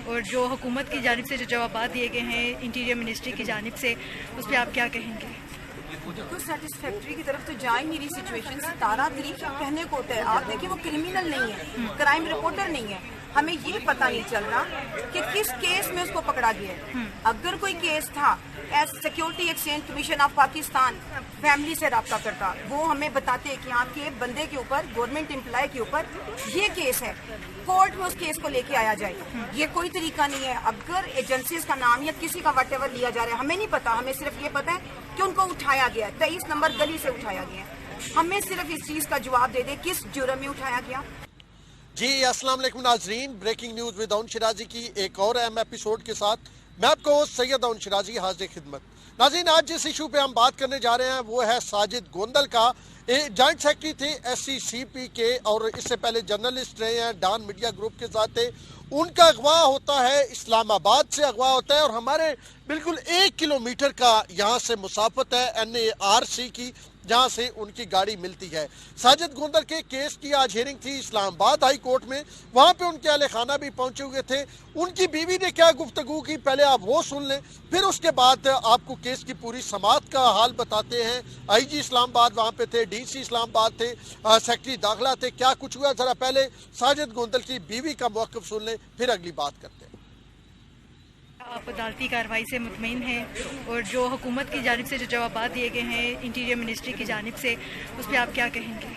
और जो हुकूमत की जानिब से जो जवाबात दिए गए हैं इंटीरियर मिनिस्ट्री की जानिब से, उस पर आप क्या कहेंगे? देखो, सेटिस्फैक्ट्री की तरफ तो जा ही नहीं रही सिचुएशन। 17 तारीख कहने को होता है, आप देखिए वो क्रिमिनल नहीं है, क्राइम रिपोर्टर नहीं है, हमें ये पता नहीं चल रहा कि किस केस में उसको पकड़ा गया है। अगर कोई केस था as security exchange commission of Pakistan family से रब्ता करता, वो हमें बताते हैं कि आपके बंदे के ऊपर, गवर्नमेंट एम्प्लॉय के ऊपर ये केस है, कोर्ट में उस केस को लेके आया जाए। ये कोई तरीका नहीं है। अगर एजेंसीज का नाम या किसी का वटेवर लिया जा रहा है, हमें नहीं पता, हमें सिर्फ ये पता है कि उनको उठाया गया, 23 नंबर गली से उठाया गया। हमें सिर्फ इस चीज का जवाब दे दे किस जुर्म में उठाया गया। जी अस्सलाम वालेकुम नाजरीन, ब्रेकिंग न्यूज विद अउन शिराजी की एक और अहम एपिसोड के साथ मैं आपको सैयद अउन शिराजी हाजिर खिदमत। नाजरीन, आज जिस इशू पे हम बात करने जा रहे हैं वो है साजिद गोंदल का। जॉइंट सेक्रेटरी थे SCCP के और इससे पहले जर्नलिस्ट रहे हैं, डान मीडिया ग्रुप के साथ थे। उनका अगवा होता है, इस्लामाबाद से अगवा होता है और हमारे बिल्कुल 1 किलोमीटर का यहाँ से मुसाफत है NARC की, जहाँ से उनकी गाड़ी मिलती है। साजिद गोंदल के केस की आज हियरिंग थी इस्लामाबाद हाई कोर्ट में, वहाँ पे उनके अहले खाना भी पहुँचे हुए थे। उनकी बीवी ने क्या गुफ्तगू की, पहले आप वो सुन लें, फिर उसके बाद आपको केस की पूरी समात का हाल बताते हैं। IG इस्लामाबाद वहाँ पे थे, DC इस्लामाबाद थे, सेक्रेटरी दाखिला थे, क्या कुछ हुआ जरा पहले साजिद गोंदल की बीवी का मौक़िफ़ सुन लें, फिर अगली बात करते हैं। आप अदालती कार्रवाई से मुतमईन हैं और जो हुकूमत की जानिब से जो जवाबात दिए गए हैं इंटीरियर मिनिस्ट्री की जानिब से, उस पर आप क्या कहेंगे?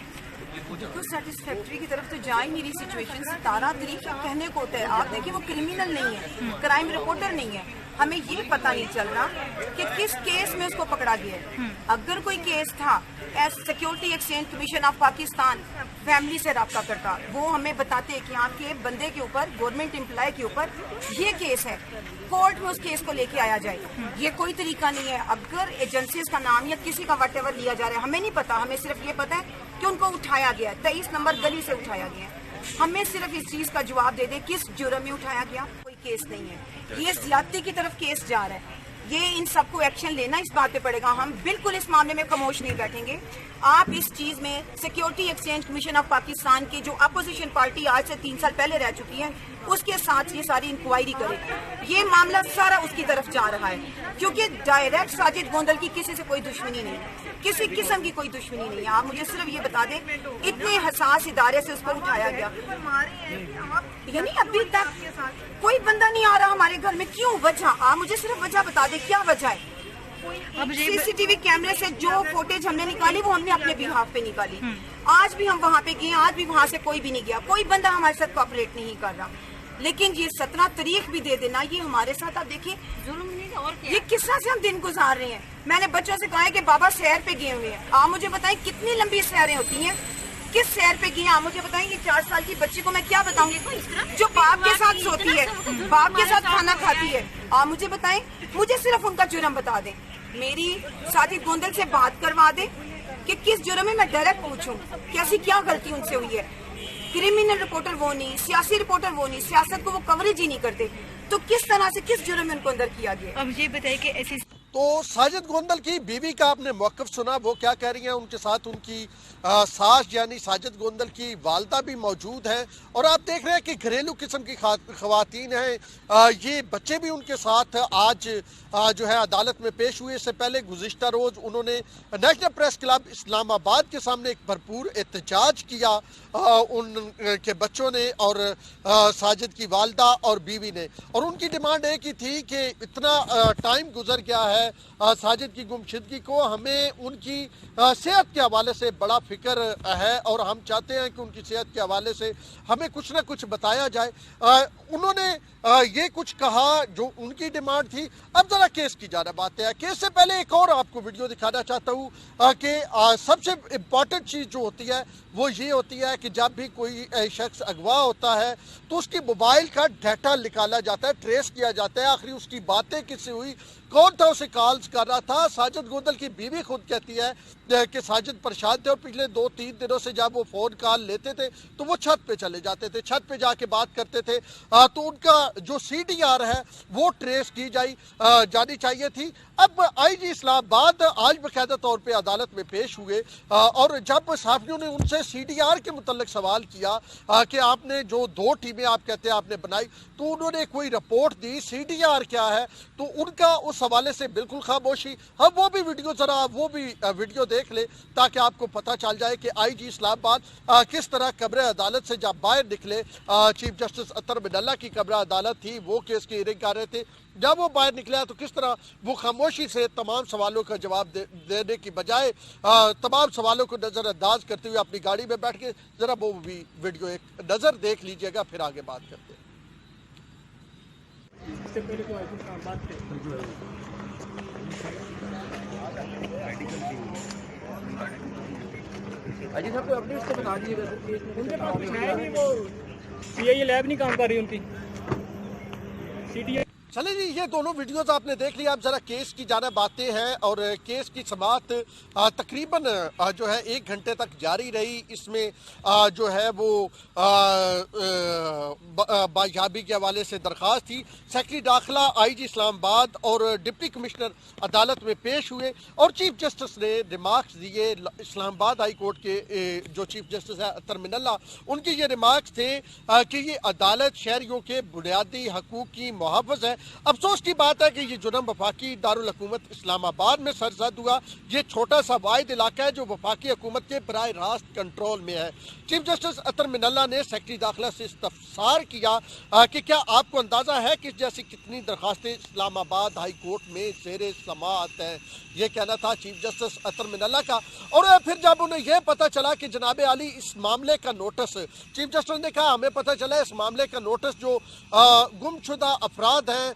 देखो, सेटिस्फैक्ट्री की तरफ तो जा ही नहीं रही सिचुएशन। 17 तारीख कहने को होता है, आप देखिए वो क्रिमिनल नहीं है, क्राइम रिपोर्टर नहीं है, हमें ये पता नहीं चल रहा कि किस केस में उसको पकड़ा गया है। अगर कोई केस था as security exchange commission of Pakistan family से रब्ता करता, वो हमें बताते हैं कि आपके बंदे के ऊपर, गवर्नमेंट एम्प्लॉय के ऊपर ये केस है, कोर्ट में उस केस को लेके आया जाए। ये कोई तरीका नहीं है। अगर एजेंसीज का नाम या किसी का वटेवर लिया जा रहा है, हमें नहीं पता, हमें सिर्फ ये पता है कि उनको उठाया गया, 23 नंबर गली से उठाया गया। हमें सिर्फ इस चीज का जवाब दे दे किस जुर्म में उठाया गया। कोई केस नहीं है, ये ज्यादती की तरफ केस जा रहा है। ये इन सबको एक्शन लेना इस बात पे पड़ेगा। हम बिल्कुल इस मामले में खामोश नहीं बैठेंगे। आप इस चीज में security exchange commission of Pakistan की जो अपोजिशन पार्टी आज से 3 साल पहले रह चुकी है, उसके साथ ये सारी इंक्वायरी करे। ये मामला सारा उसकी तरफ जा रहा है, क्योंकि डायरेक्ट साजिद गोंदल की किसी से कोई दुश्मनी नहीं है, किसी किस्म की कोई दुश्मनी नहीं है। आप मुझे सिर्फ ये बता दें, इतने हसास इदारे से उसको उठाया गया, यानी अभी तक कोई बंदा नहीं आ रहा हमारे घर में। क्यों? वजह आप मुझे सिर्फ वजह बता दे, क्या वजह है? CCTV कैमरे से जो फुटेज हमने निकाली वो हमने अपने बिहाफ पे निकाली। आज भी हम वहाँ पे गए, आज भी वहाँ से कोई भी नहीं गया, कोई बंदा हमारे साथ कोऑपरेट नहीं कर रहा। लेकिन ये 17 तारीख भी दे देना, ये हमारे साथ आप देखिए जुल्म नहीं है और क्या? ये किस तरह से हम दिन गुजार रहे हैं। मैंने बच्चों से कहा है कि बाबा सैर पे गए हुए हैं। आप मुझे बताएं कितनी लंबी सैरें होती हैं, किस सैर पे गए? आप मुझे बताएं, ये 4 साल की बच्ची को मैं क्या बताऊंगी जो बाप के साथ सोती है, बाप के साथ खाना खाती है? आप मुझे बताएं, मुझे सिर्फ उनका जुर्म बता दें, मेरी साजिद गोंदल से बात करवा दें कि किस जुर्म में मैं डायरेक्ट पूछूं कैसी क्या गलती उनसे हुई है। क्रिमिनल रिपोर्टर वो नहीं, सियासी रिपोर्टर वो नहीं, सियासत को वो कवरेज ही नहीं करते, तो किस तरह से किस जुर्म में उनको अंदर किया गया? अब ये बताइए कि ऐसी तो साजिद गोंदल की बीवी का आपने मौक़िफ़ सुना, वो क्या कह रही हैं। उनके साथ उनकी सास यानी साजिद गोंदल की वालदा भी मौजूद है और आप देख रहे हैं कि घरेलू किस्म की ख़वातीन हैं। ये बच्चे भी उनके साथ आज जो है अदालत में पेश हुए। इससे पहले गुज़िश्ता रोज़ उन्होंने नेशनल प्रेस क्लब इस्लामाबाद के सामने एक भरपूर एहतजाज किया, उनके बच्चों ने और साजिद की वालदा और बीवी ने, और उनकी डिमांड एक ही थी कि इतना टाइम गुजर गया है साजिद की गुमशुदगी को, हमें उनकी सेहत के हवाले से बड़ा फिक्र है और हम चाहते हैं कि उनकी सेहत के हवाले से हमें कुछ ना कुछ बताया जाए। उन्होंने ये कुछ कहा जो उनकी डिमांड थी। अब जरा केस की ज़्यादा बातें हैं। केस से पहले एक और आपको वीडियो दिखाना चाहता हूँ कि सबसे इम्पॉर्टेंट चीज़ जो होती है वो ये होती है कि जब भी कोई शख्स अगवा होता है तो उसकी मोबाइल का डाटा निकाला जाता है, ट्रेस किया जाता है, आखिर उसकी बातें किससे हुई, कौन था उसे कॉल्स कर रहा था। साजिद गोंदल की बीवी खुद कहती है कि साजिद परेशान थे और पिछले 2-3 दिनों से जब वो फ़ोन कॉल लेते थे तो वो छत पे चले जाते थे, छत पे जाके बात करते थे। तो उनका जो CDR है वो ट्रेस की जानी चाहिए थी। अब आईजी इस्लामाबाद आज बाकायदा तौर पे अदालत में पेश हुए और जब सहाफियों ने उनसे CDR के मुतल्लिक सवाल किया कि आपने जो 2 टीमें आप कहते हैं आपने बनाई, तो उन्होंने कोई रिपोर्ट दी, CDR क्या है, तो उनका उस हवाले से बिल्कुल खामोशी। हम वो भी वीडियो देख ले ताकि आपको पता चल जाए कि आईजी इस्लामाबाद किस तरह कब्र अदालत से जब बाहर निकले, चीफ जस्टिस अतर मिनल्ला की कब्र अदालत थी, वो केस की हियरिंग कर रहे थे, जब वो बाहर निकला तो किस तरह वो खामोशी से तमाम सवालों का जवाब देने की बजाय तमाम सवालों को नज़रअंदाज करते हुए अपनी गाड़ी में बैठ के, जरा वो भी वीडियो एक नज़र देख लीजिएगा, फिर आगे बात करते हैं। इससे पहले तो बात अजीत साहब को अपडेट्स तो बता दीजिएगा, उनके पास कुछ है नहीं, वो CIA लैब नहीं काम कर रही उनकी, CDI। चले जी, ये दोनों वीडियोस आपने देख लिया। अब जरा केस की जानिब आते हैं और केस की समाअत तकरीबन जो है 1 घंटे तक जारी रही। इसमें जो है वो बायाबी के हवाले से दरख्वास्त थी। सेक्रेटरी दाखिला आईजी इस्लामाबाद और डिप्टी कमिश्नर अदालत में पेश हुए और चीफ जस्टिस ने रिमार्क्स दिए। इस्लामाबाद हाई कोर्ट के जो चीफ जस्टिस है अतर मिनल्ला, उनके ये रिमार्क्स थे कि ये अदालत शहरियों के बुनियादी हकूक की मुहाफ़िज़ है। अफसोस की बात है कि ये जुर्म वफाकी दारुल हुकूमत इस्लामाबाद में सरजद हुआ। ये छोटा सा वाहिद इलाका है जो वफाकी हुकूमत के बराह रास्त कंट्रोल में है। चीफ जस्टिस अतर मिनल्ला ने सेक्रेटरी दाखिला से इस्तफसार किया कि क्या आपको अंदाज़ा है कि जैसी कितनी दरखास्तें इस्लामाबाद हाई कोर्ट में ज़ेरे समाअत हैं। ये कहना था चीफ जस्टिस अतर मिनल्ला का। और फिर जब उन्हें यह पता चला कि जनाब आली इस मामले का नोटिस, चीफ जस्टिस ने कहा हमें पता चला इस मामले का नोटिस जो गुमशुदा अफराद हैं,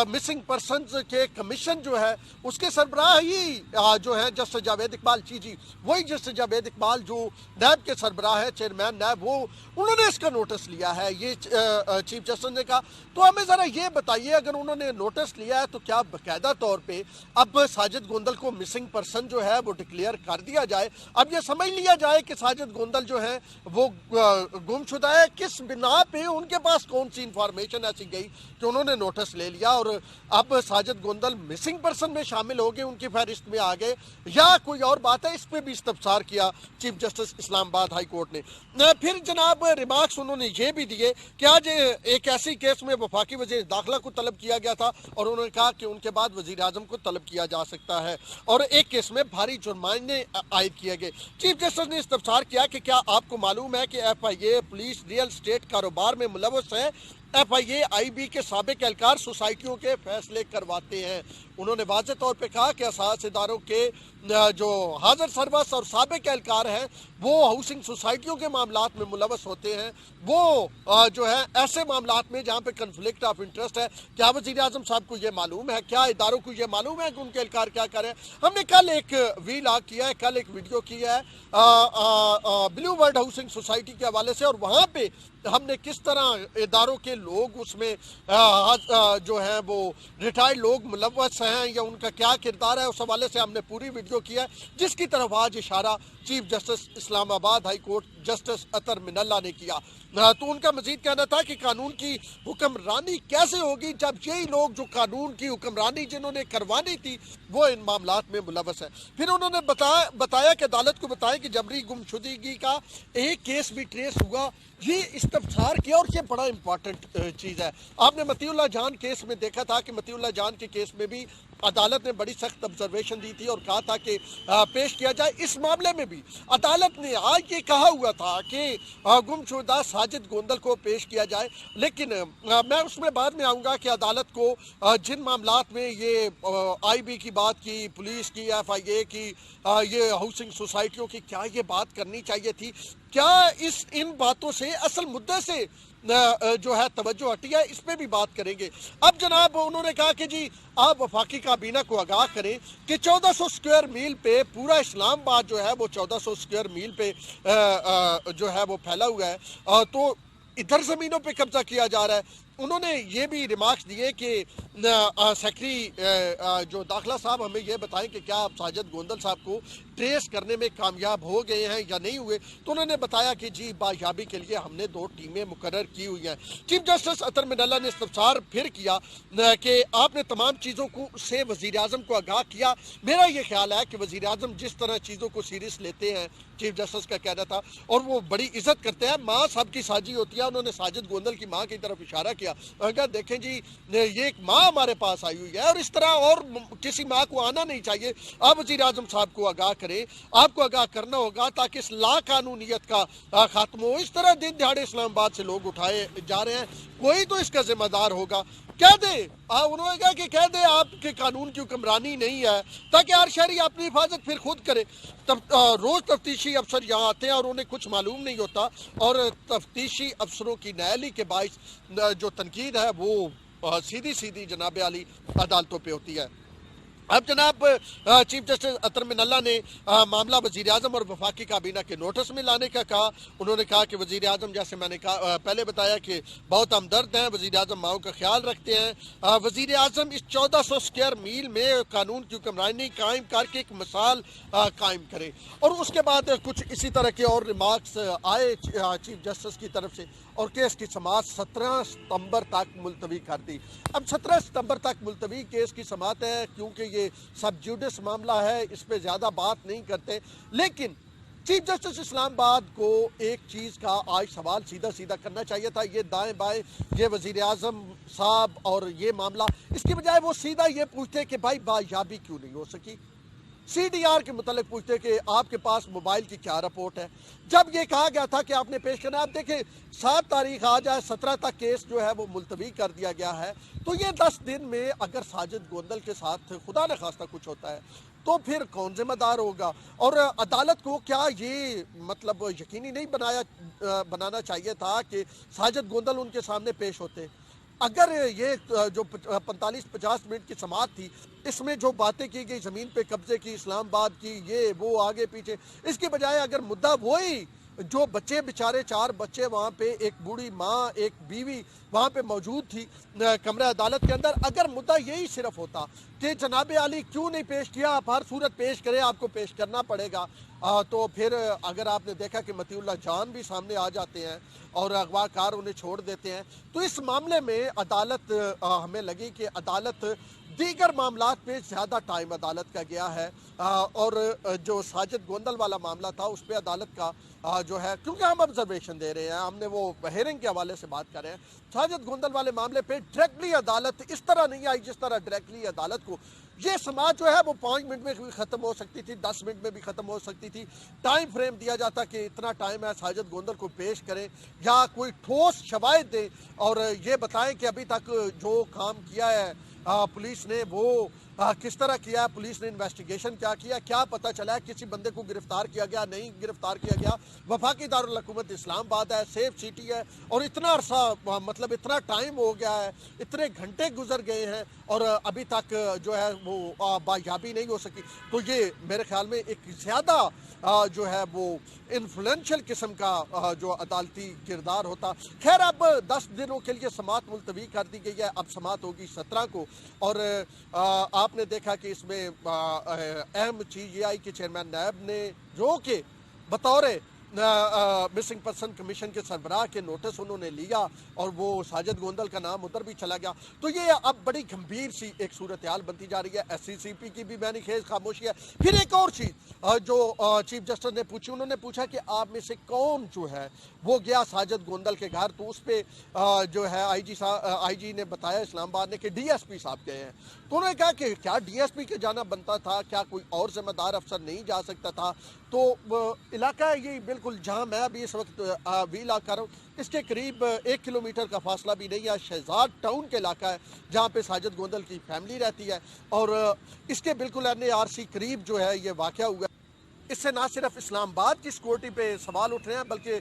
मिसिंग पर्सनस के कमीशन जो है उसके सरबराह ही जो है जस्टिस जावेद इकबाल, जी वही जस्टिस जावेद इकबाल जो नैब के सरबराह है, चेयरमैन नैब, वो उन्होंने इसका नोटिस लिया है। ये चीफ जस्टिस ने कहा। तो हमें ज़रा ये बताइए, अगर उन्होंने नोटिस लिया है तो क्या बाकायदा तौर पे अब साजिद गोंदल को मिसिंग पर्सन जो है वो डिक्लेयर कर दिया जाए? अब ये समझ लिया जाए कि साजिद गोंदल जो है वो गुमशुदा है, किस बिना पे उनके पास कौन सी इंफॉर्मेशन ऐसी गई कि उन्होंने नोटिस ले लिया और अब साजिद गोंदल मिसिंग पर्सन में शामिल हो गए, उनकी फहरिस्त में आ गए, या कोई और बात है? इस पे भी इस्तफसार किया chief justice Islamabad high court ने। फिर जनाब रिमार्क्स उन्होंने ये भी दिए कि आज एक ऐसी केस में वफाकी वज़ीर दाखिला को तलब किया गया था और उन्होंने कहा कि उनके बाद वज़ीर आज़म को तलब किया जा सकता है, और एक केस में भारी जुर्माने आयद किए गए। चीफ जस्टिस ने इस्तफसार किया कि क्या आपको मालूम है कि FIA पुलिस रियल स्टेट कारोबार में मुलव्वस है? FIA IB के साबिक एहलकार सोसाइटियों के फैसले करवाते हैं। उन्होंने वाज़ेह तौर पे कहा कि असास इदारों के जो हाजिर सरबस और साबिक एहलकार हैं वो हाउसिंग सोसाइटियों के मामलात में मुलव्वस होते हैं। वो जो है ऐसे मामलात में जहाँ पे कन्फ्लिक्ट ऑफ इंटरेस्ट है। क्या वज़ीर आज़म साहब को ये मालूम है? क्या इदारों को ये मालूम है कि उनके एहलकार क्या कर रहे हैं? हमने कल एक वीलॉग किया है, कल एक वीडियो किया है ब्लू वर्ल्ड हाउसिंग सोसाइटी के हवाले से, और वहाँ पे हमने किस तरह इदारों के लोग उसमें जो है वो रिटायर्ड लोग मुलव्वस हैं या उनका क्या किरदार है, उस हवाले से हमने पूरी वीडियो किया है, जिसकी तरफ आज इशारा chief justice Islamabad high court justice Athar Minallah ने किया। तो उनका मजीद कहना था कि कानून की हुक्मरानी कैसे होगी जब यही लोग जो कानून की हुक्मरानी जिन्होंने करवानी थी वो इन मामलात में मुलव्वस है। फिर उन्होंने बताया कि अदालत को बताया कि जबरी गुमशुदगी का एक केस भी ट्रेस हुआ। ये इस्तफसार किया और ये बड़ा इंपॉर्टेंट चीज़ है। आपने मतीउल्लाह जान केस में देखा था कि मतीउल्लाह जान के केस में भी अदालत ने बड़ी सख्त ऑब्जर्वेशन दी थी और कहा था कि पेश किया जाए। इस मामले में भी अदालत ने आज ये कहा हुआ था कि गुमशुदा साजिद गोंदल को पेश किया जाए, लेकिन मैं उसमें बाद में आऊँगा कि अदालत को जिन मामलात में ये IB की बात की, पुलिस की, FIA की, ये हाउसिंग सोसाइटियों की, क्या ये बात करनी चाहिए थी? क्या इन बातों से असल मुद्दे से जो है तवज्जो हटी है? इस पे भी बात करेंगे। अब जनाब उन्होंने कहा कि जी आप वफाकी काबीना को आगाह करें कि 1400 स्क्वायर मील पे पूरा इस्लामाबाद जो है वो 1400 स्क्वायर मील पे जो है वो फैला हुआ है, तो इधर ज़मीनों पे कब्जा किया जा रहा है, उन्होंने ये भी रिमार्क्स दिए कि सेक्रेटरी जो दाखिला साहब हमें ये बताएं कि क्या आप साजिद गोंदल साहब को ट्रेस करने में कामयाब हो गए हैं या नहीं हुए। तो उन्होंने बताया कि जी बायाबी के लिए हमने 2 टीमें मुकर्रर की हुई हैं। चीफ जस्टिस अतर मिनल्ला ने इस्तफसार फिर किया कि आपने तमाम चीज़ों को से वज़ीर आज़म को आगाह किया। मेरा ये ख्याल है कि वज़ीर आज़म जिस तरह चीज़ों को सीरियस लेते हैं, चीफ जस्टिस का कहना था, और वो बड़ी इज्जत करते हैं, माँ साहब की साजी होती है। उन्होंने साजिद गोंदल की माँ की तरफ इशारा किया, अगर देखें जी ये एक माँ हमारे पास आई हुई है और इस तरह और किसी माँ को आना नहीं चाहिए। आप वज़ीर आज़म साहब को आगाह करें, आपको आगाह करना होगा ताकि इस लाकानूनियत का खात्मा हो। इस तरह दिन दिहाड़े इस्लामाबाद से लोग उठाए जा रहे हैं, कोई तो इसका जिम्मेदार होगा। कह दे, उन्होंने कहा कि कह दे आपके कानून की हुक्मरानी नहीं है, ताकि हर शहरी अपनी हिफाजत फिर खुद करे। तब रोज तफ्तीशी अफसर यहाँ आते हैं और उन्हें कुछ मालूम नहीं होता, और तफ्तीशी अफसरों की नाअहली के बाइस जो तनकीद है वो सीधी सीधी जनाब आली अदालतों पे होती है। अब जनाब चीफ जस्टिस अतर मिनल्ला ने मामला वज़ीर आज़म और वफाकी काबीना के नोटिस में लाने का कहा। उन्होंने कहा कि वज़ीर आज़म, जैसे मैंने कहा पहले बताया कि बहुत हमदर्द हैं, वज़ीर आज़म माओं का ख्याल रखते हैं। वज़ीर आज़म इस 1400 स्क्वायर मील में कानून की हुक्मरानी कायम करके एक मिसाल कायम करे। और उसके बाद कुछ इसी तरह के और रिमार्क्स आए चीफ जस्टिस की तरफ से, और केस की समाअत 17 सितंबर तक मुलतवी कर दी। अब 17 सितंबर तक मुलतवी केस की समाअत है, क्योंकि ये सब जुडिस मामला है, इस पे ज़्यादा बात नहीं करते। लेकिन चीफ जस्टिस इस्लामाबाद को एक चीज़ का आज सवाल सीधा सीधा करना चाहिए था। ये दाएं बाएं, ये वज़ीर आज़म साहब और ये मामला, इसकी बजाय वो सीधा ये पूछते कि भाई बायाबी क्यों नहीं हो सकी। CDR के मुतालिक पूछते कि आपके पास मोबाइल की क्या रिपोर्ट है। जब ये कहा गया था कि आपने पेश करना, आप देखें 7 तारीख आ जाए, 17 तक केस जो है वो मुलतवी कर दिया गया है। तो ये 10 दिन में अगर साजिद गोंदल के साथ खुदा न खास्ता कुछ होता है तो फिर कौन जिम्मेदार होगा। और अदालत को क्या ये मतलब यकीनी नहीं बनाना चाहिए था कि साजिद गोंदल उनके सामने पेश होते। अगर ये जो 45-50 मिनट की समाअत थी, इसमें जो बातें की गई, ज़मीन पे कब्जे की, इस्लामाबाद की, ये वो आगे पीछे, इसकी बजाय अगर मुद्दा वही जो बच्चे बेचारे 4 बच्चे वहाँ पे, एक बूढ़ी माँ, एक बीवी वहाँ पे मौजूद थी कमरा अदालत के अंदर, अगर मुद्दा यही सिर्फ होता कि जनाब आली क्यों नहीं पेश किया, आप हर सूरत पेश करें, आपको पेश करना पड़ेगा, तो फिर अगर आपने देखा कि मतीउल्लाह जान भी सामने आ जाते हैं और अगवाकार उन्हें छोड़ देते हैं, तो इस मामले में अदालत हमें लगी कि अदालत दीगर मामलात पे ज़्यादा टाइम अदालत का गया है। और जो साजिद गोंदल वाला मामला था उस पर अदालत का जो है, क्योंकि हम ऑब्जर्वेशन दे रहे हैं, हमने वो हेयरिंग के हवाले से बात कर रहे हैं, साजिद गोंदल वाले मामले पे डायरेक्टली अदालत इस तरह नहीं आई जिस तरह डायरेक्टली अदालत को ये समाज जो है वो 5 मिनट में भी ख़त्म हो सकती थी, 10 मिनट में भी ख़त्म हो सकती थी। टाइम फ्रेम दिया जाता कि इतना टाइम है, साजिद गोंदल को पेश करें या कोई ठोस शवाहिद दें और ये बताएं कि अभी तक जो काम किया है पुलिस ने वो किस तरह किया, पुलिस ने इन्वेस्टिगेशन क्या किया, क्या पता चला, किसी बंदे को गिरफ्तार किया गया, नहीं गिरफ्तार किया गया। वफाकी दारुल हुकूमत इस्लामाबाद है, सेफ सिटी है, और इतना अरसा मतलब इतना टाइम हो गया है, इतने घंटे गुजर गए हैं और अभी तक जो है वो बायाबी नहीं हो सकी। तो ये मेरे ख्याल में एक ज़्यादा जो है वो इन्फ्लुएंशियल किस्म का जो अदालती किरदार होता। खैर, अब 10 दिनों के लिए समाअत मुलतवी कर दी गई है, अब समाअत होगी 17 को। और आपने देखा कि इसमें अहम चीज़ ये आई कि चेयरमैन नायब ने, जो कि बतौर मिसिंग पर्सन कमीशन के सरबराह के नोटिस उन्होंने लिया और वो साजिद गोंदल का नाम उधर भी चला गया। तो ये अब बड़ी गंभीर सी एक सूरत हाल बनती जा रही है। SCCP की भी मैंने खेज खामोशी है। फिर एक और चीज़ जो चीफ जस्टिस ने पूछी, उन्होंने पूछा कि आप में से कौन जो है वो गया साजिद गोंदल के घर, तो उस पर जो है IG ने बताया इस्लामाबाद ने कि DSP साहब गए हैं। तो उन्होंने कहा कि क्या DSP के जाना बनता था, क्या कोई और जिम्मेदार अफसर नहीं जा सकता था। तो इलाका ये बिल्कुल जहाँ मैं अभी इस वक्त व्हील कर रहा हूँ, इसके करीब 1 किलोमीटर का फासला भी नहीं है, शहजाद टाउन के इलाका है जहाँ पे साजिद गोंदल की फैमिली रहती है, और इसके बिल्कुल NARC करीब जो है ये वाक़या हुआ। इससे ना सिर्फ इस्लामाबाद की सिक्योरिटी पे सवाल उठ रहे हैं, बल्कि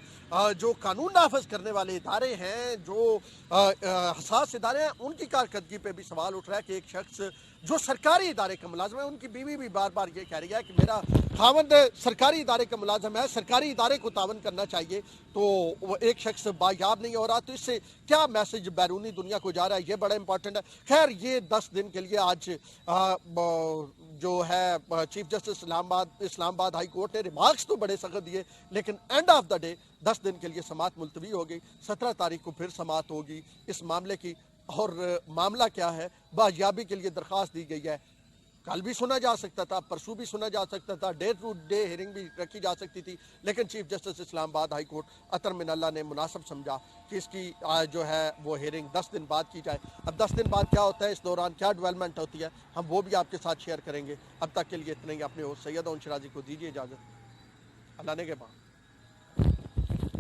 जो कानून नाफज करने वाले इदारे हैं, जो हसास इदारे हैं, उनकी कारकर्दगी पे भी सवाल उठ रहा है कि एक शख्स जो सरकारी इदारे का मुलाजम है, उनकी बीवी भी बार बार ये कह रही है कि मेरा खावंद सरकारी इदारे का मुलाजम है, सरकारी इदारे को तावन करना चाहिए, तो वो एक शख्स बायाब नहीं हो रहा। तो इससे क्या मैसेज बैरूनी दुनिया को जा रहा है, ये बड़ा इंपॉर्टेंट है। खैर, ये 10 दिन के लिए आज जो है chief justice Islamabad high court ने रिमार्क्स तो बड़े सख्त दिए, लेकिन एंड ऑफ द डे 10 दिन के लिए समाअत मुलतवी हो गई। 17 तारीख को फिर समाअत होगी इस मामले की। और मामला क्या है, बाजियाबी के लिए दरख्वास्त दी गई है। कल भी सुना जा सकता था, परसों भी सुना जा सकता था, डे टू डे हियरिंग भी रखी जा सकती थी, लेकिन chief justice Islamabad high court Athar Minallah ने मुनासिब समझा कि इसकी जो है वो हियरिंग 10 दिन बाद की जाए। अब 10 दिन बाद क्या होता है, इस दौरान क्या डेवलपमेंट होती है, हम वो भी आपके साथ शेयर करेंगे। अब तक के लिए इतना ही। अपने होस्ट सैयद उन शराजी को दीजिए इजाज़त। अल्लाह ने के बाद।